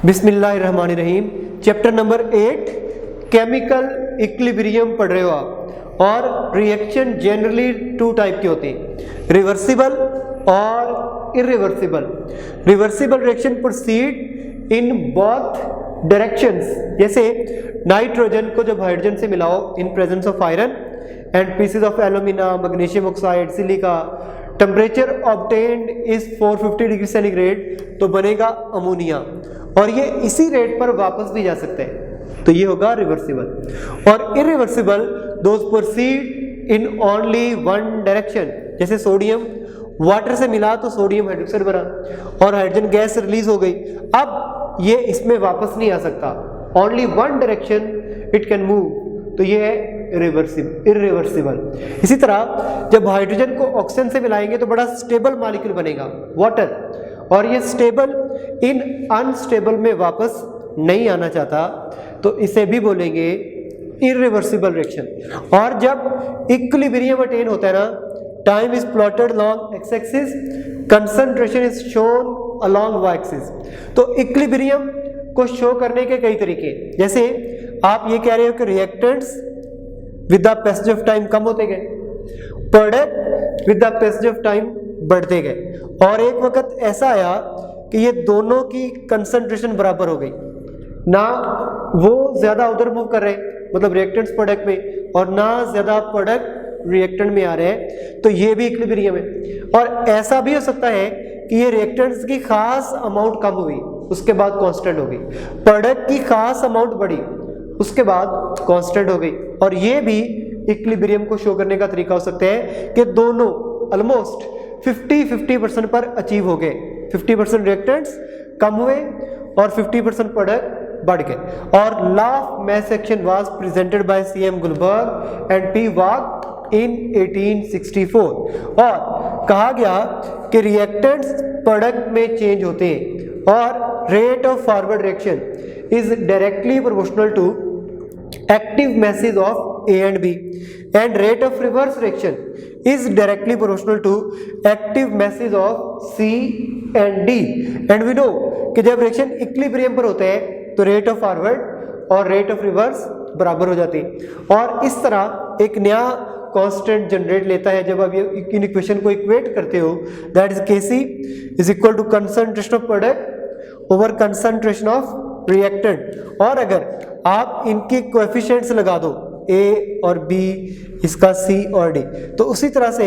बिस्मिल्लाहिर्रहमानिर्रहीम। Chapter number 8 chemical equilibrium पढ़ रहे हो आप। और रिएक्शन जनरली टू टाइप के होते हैं, रिवर्सिबल और irreversible. Reversible reaction proceed in both directions. जैसे नाइट्रोजन को जब हाइड्रोजन से मिलाओ in presence of iron and pieces of alumina, magnesium oxide, silica, temperature obtained is 450 degree centigrade, तो बनेगा अमोनिया। और ये इसी रेट पर वापस भी जा सकते हैं, तो ये होगा रिवर्सिबल। और irreversible those proceed in only one direction. जैसे सोडियम वाटर से मिला तो सोडियम हाइड्रोक्साइड बना और हाइड्रोजन गैस रिलीज हो गई, अब ये इसमें वापस नहीं आ सकता, only one direction it can move, तो ये है इरिवर्सिबल। इसी तरह जब हाइड्रोजन को ऑक्सीजन से मिलाएंगे तो बड़ा स्टेबल मॉलिक्यूल बनेगा वाटर, और ये स्टेबल इन अनस्टेबल में वापस नहीं आना चाहता, तो इसे भी बोलेंगे इरिवर्सिबल रिएक्शन। और जब इक्विलिब्रियम अटेन होता है ना, time is plotted long x axis, concentration is shown along y axis. तो इक्विलिब्रियम को शो करने के कई तरीके, जैसे आप ये कह रहे हो कि reactants with the passage of time कम होते गए, product with the passage of time बढ़ते गए, और एक वक्त ऐसा आया कि ये दोनों की कंसंट्रेशन बराबर हो गई, ना वो ज्यादा उधर मूव कर रहे हैं मतलब रिएक्टेंट्स प्रोडक्ट में, और ना ज्यादा प्रोडक्ट रिएक्टेंट में आ रहे हैं, तो ये भी इक्विलिब्रियम है। और ऐसा भी हो सकता है कि ये रिएक्टेंट्स की खास अमाउंट कम हुई, उसके बाद कांस्टेंट हो गई, प्रोडक्ट की खास अमाउंट बढ़ी, उसके बाद कांस्टेंट हो गई, और ये भी इक्विलिब्रियम को शो करने का तरीका हो सकता है कि दोनों ऑलमोस्ट 50-50% पर अचीव हो गए, 50% रिएक्टेंट्स कम हुए और 50% प्रोडक्ट बढ़ गए। और law of mass action was presented by CM Guldberg and P Waage in 1864, और कहा गया कि रिएक्टेंट्स प्रोडक्ट में चेंज होते हैं और rate of forward reaction is directly proportional to active masses of A and B, and rate of reverse reaction is directly proportional to active masses of C and D. And we know कि जब reaction equilibrium पर होते हैं तो rate of forward और rate of reverse बराबर हो जाती है, और इस तरह एक नया कांस्टेंट जनरेट लेता है जब आप ये इन इक्वेशन को इक्वेट करते हो, that is Kc is equal to concentration of product over concentration of reactant. और अगर आप इनके कोएफिशिएंट्स लगा दो A और B, इसका C और D, तो उसी तरह से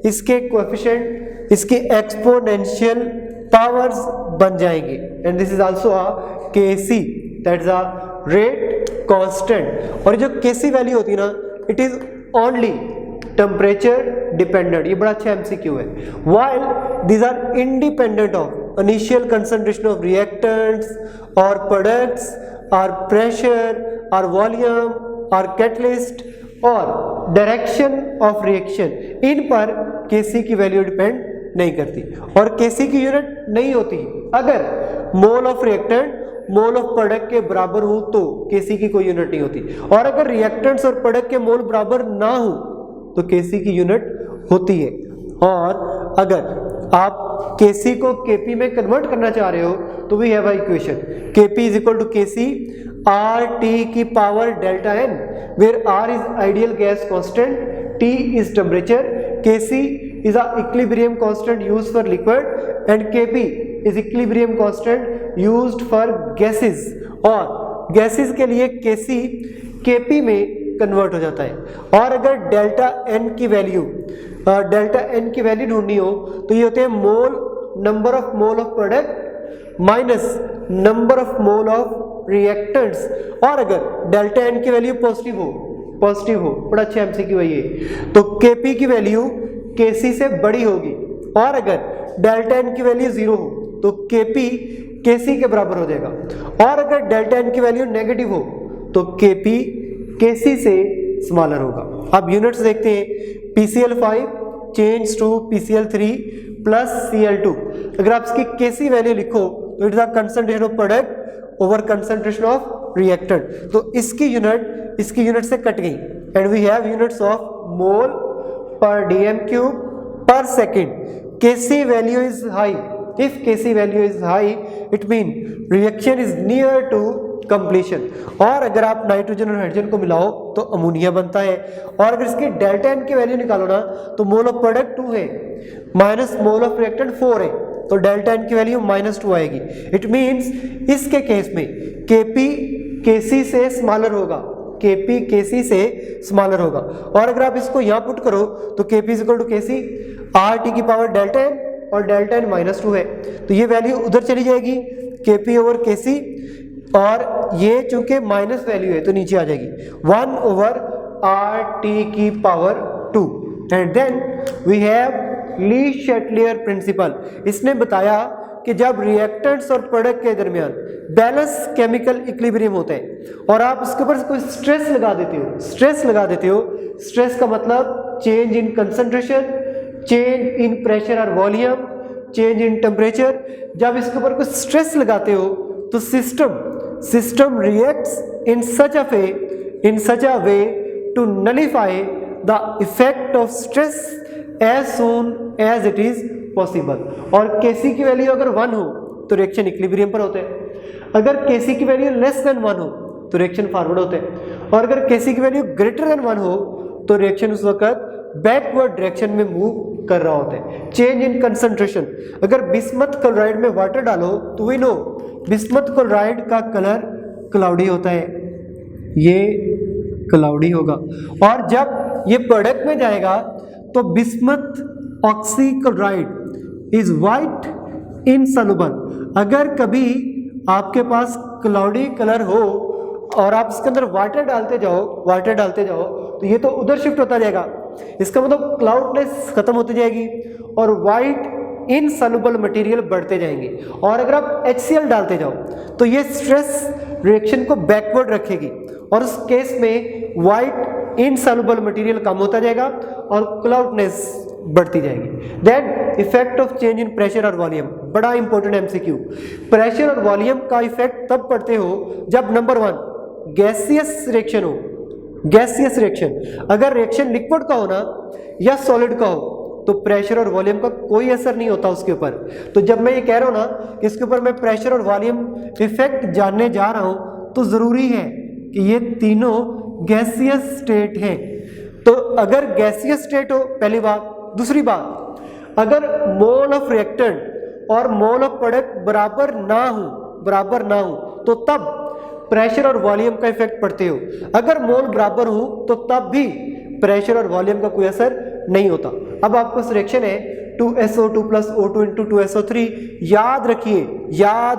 इसके कोएफिशिएंट, इसके एक्सपोनेंशियल पावर्स बन जाएंगे, and this is also a Kc, that is a rate constant. और जो Kc वैल्यू होती है ना, it is only temperature dependent, ये बड़ा अच्छा एमसीक्यू है, while these are independent of initial concentration of reactants or products or pressure or volume or catalyst or direction of reaction, इन पर Kc की वैल्यू डिपेंड नहीं करती, और Kc की यूनिट नहीं होती। अगर mole of reactant mole of product के बराबर हो तो Kc की कोई यूनिट नहीं होती, और अगर रिएक्टेंट्स और प्रोडक्ट के मोल बराबर ना हो तो Kc की यूनिट होती है। और अगर आप Kc को Kp में कन्वर्ट करना चाह रहे हो तो we have a equation Kp is equal to Kc RT की power delta n, where R is ideal gas constant, T is temperature, Kc is a equilibrium constant used for liquid and Kp is equilibrium constant used for gases. और gases के लिए Kc Kp में convert हो जाता है। और अगर delta n की वैल्यू ढूंढनी हो तो ये होते हैं mole, number of mole of product minus number of mole of reactants. और अगर डेल्टा n की वैल्यू पॉजिटिव हो, बड़ा अच्छा एमसीक्यू है ये, तो Kp की वैल्यू Kc से बड़ी होगी, और अगर डेल्टा n की वैल्यू 0 हो तो Kp Kc के बराबर हो जाएगा, और अगर डेल्टा n की वैल्यू नेगेटिव हो तो Kp Kc से स्मॉलर होगा। अब यूनिट्स देखते हैं, PCl5 change to PCl3 plus Cl2। अगर आप इसकी Kc वैल्यू लिखो तो it is the concentration of product over concentration of reactant, तो इसकी यूनिट से कट गई, and we have units of mole per dm cube per second. Kc value is high. If Kc value is high, it means reaction is near to completion. और अगर आप nitrogen और hydrogen को मिलाओ तो ammonia बनता है। और अगर इसकी डेल्टा एन की वैल्यू निकालो ना तो मोल ऑफ प्रोडक्ट 2 है माइनस मोल ऑफ रिएक्टेंट 4 है, तो डेल्टा एन की वैल्यू -2 आएगी। इट मीन्स इसके केस में Kp Kc से स्मॉलर होगा, Kp Kc से स्मॉलर होगा। और अगर आप इसको यहाँ पुट करो तो Kp = Kc, RT की पावर डेल्टा एन और डेल्टा एन -2 है, तो ये वैल्यू उधर चली जाएगी Kp ओवर Kc, और ये चूंकि माइनस वैल्यू है तो नीचे आ जाएगी 1 ओवर RT की power 2। And then we have Le Chatelier principle. इसने बताया कि जब रिएक्टेंट्स और प्रोडक्ट के दरमियान बैलेंस केमिकल इक्विलिब्रियम होता है और आप उसके ऊपर कोई स्ट्रेस लगा देते हो, स्ट्रेस का मतलब change in concentration, change in pressure और वॉल्यूम, चेंज इन टेम्परेचर, जब इसके ऊपर कोई स्ट्रेस लगाते हो तो system reacts in such a way to nullify the effect of stress as soon as it is possible. और Kc की वैल्यू अगर 1 हो तो रिएक्शन इक्विलिब्रियम पर होता है, अगर Kc की वैल्यू लेस देन 1 हो तो रिएक्शन फॉरवर्ड होता है, और अगर Kc की वैल्यू ग्रेटर देन 1 हो तो रिएक्शन उस वक्त बैकवर्ड डायरेक्शन में मूव कर रहा होता है। चेंज इन कंसंट्रेशन, अगर बिस्मथ क्लोराइड में वाटर डालो तो वी नो बिस्मथ क्लोराइड का कलर क्लाउडी होता है, ये क्लाउडी होगा। और जब ये प्रोडक्ट में जाएगा तो bismuth oxy chloride is white insoluble. अगर कभी आपके पास क्लाउडी कलर हो और आप इसके अंदर वाटर डालते जाओ तो ये तो उधर शिफ्ट होता जाएगा, इसका मतलब क्लाउडनेस खत्म होती जाएगी और वाइट इनसॉल्युबल मटेरियल बढ़ते जाएंगे। और अगर आप HCl डालते जाओ तो ये स्ट्रेस रिएक्शन को बैकवर्ड रखेगी और उस केस में वाइट इनसॉल्युबल मटेरियल कम होता जाएगा और क्लाउडनेस बढ़ती जाएगी। Then effect of change in pressure और वॉल्यूम, बड़ा इंपॉर्टेंट MCQ। प्रेशर और वॉल्यूम का इफेक्ट तब पड़ते हो जब नंबर 1 गैसियस रिएक्शन हो। गैसियस रिएक्शन, अगर रिएक्शन लिक्विड का हो ना या सॉलिड का हो तो प्रेशर और वॉल्यूम का कोई असर नहीं होता उसके ऊपर। तो जब मैं ये कह रहा हूँ ना कि इसके ऊपर मैं प्रेशर और वॉल्यूम इफेक्ट जानने जा रहा हूँ तो ज़रूरी है कि ये तीनों गैसियस स्टेट हैं। तो अगर गैसियस स्टेट हो, पहली बात। दूसरी बात, अगर मोल ऑफ रिएक्टेंट और मोल ऑफ प्रोडक्ट बराबर ना हो तो तब प्रेशर और वॉल्यूम का इफेक्ट पड़ते हो। अगर मोल बराबर हो तो तब भी प्रेशर और वॉल्यूम का कोई असर नहीं होता। अब आपको सिलेक्शन है 2SO2 + O2 × 2SO3। याद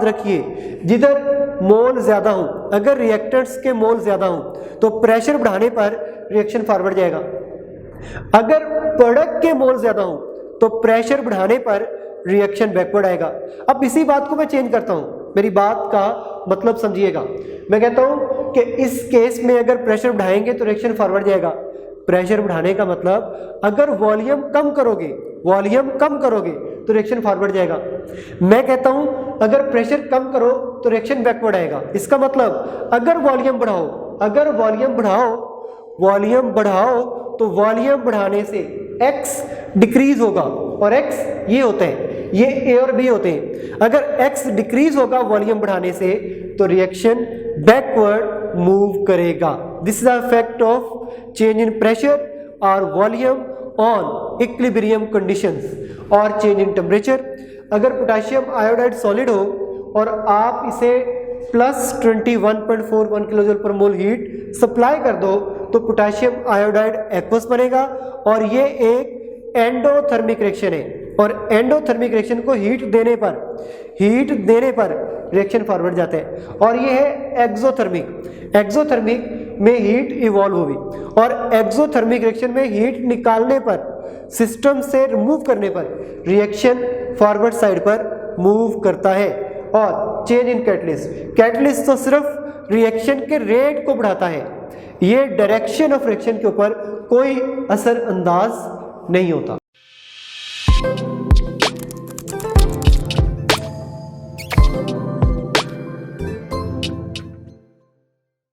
रखिए जिधर मोल ज्यादा हो, अगर रिएक्टेंट्स के मोल ज्यादा हो तो प्रेशर बढ़ाने पर रिएक्शन फॉरवर्ड जाएगा, अगर प्रोडक्ट के मोल ज्यादा हो तो प्रेशर बढ़ाने पर रिएक्शन बैकवर्ड आएगा। अब इसी बात को मैं चेंज करता हूं, मेरी बात का मतलब समझिएगा। मैं कहता हूं कि इस केस में अगर प्रेशर बढ़ाएंगे तो रिएक्शन फॉरवर्ड जाएगा। प्रेशर बढ़ाने का मतलब अगर वॉल्यूम कम करोगे तो रिएक्शन फॉरवर्ड जाएगा। मैं कहता हूं अगर प्रेशर कम करो तो रिएक्शन बैकवर्ड आएगा। इसका मतलब अगर वॉल्यूम बढ़ाओ तो वॉल्यूम बढ़ाने से x डिक्रीज होगा, और x ये होते हैं, ये A और B होते हैं। अगर x डिक्रीज होगा वॉल्यूम बढ़ाने से तो रिएक्शन बैकवर्ड मूव करेगा। This is the effect of change in pressure और वॉल्यूम ऑन इक्विलिब्रियम कंडीशंस और चेंज इन टेम्परेचर। अगर पोटेशियम आयोडाइड सॉलिड हो और आप इसे +21.41 किलोजूल पर मोल हीट सप्लाई कर दो तो पोटेशियम आयोडाइड एक्वस बनेगा, और ये एक एंडोथर्मिक रिएक्शन है। और एंडोथर्मिक रिएक्शन को हीट देने पर रिएक्शन फॉरवर्ड जाता है। और ये है एक्सोथर्मिक में हीट इवॉल्व हुई, और एक्सोथर्मिक रिएक्शन में हीट निकालने पर, सिस्टम से रिमूव करने पर रिएक्शन फॉरवर्ड साइड पर मूव करता है। और चेंज इन कैटलिस्ट तो सिर्फ रिएक्शन के रेट को बढ़ाता है, ये डायरेक्शन ऑफ रिएक्शन के ऊपर कोई असर अंदाज नहीं होता।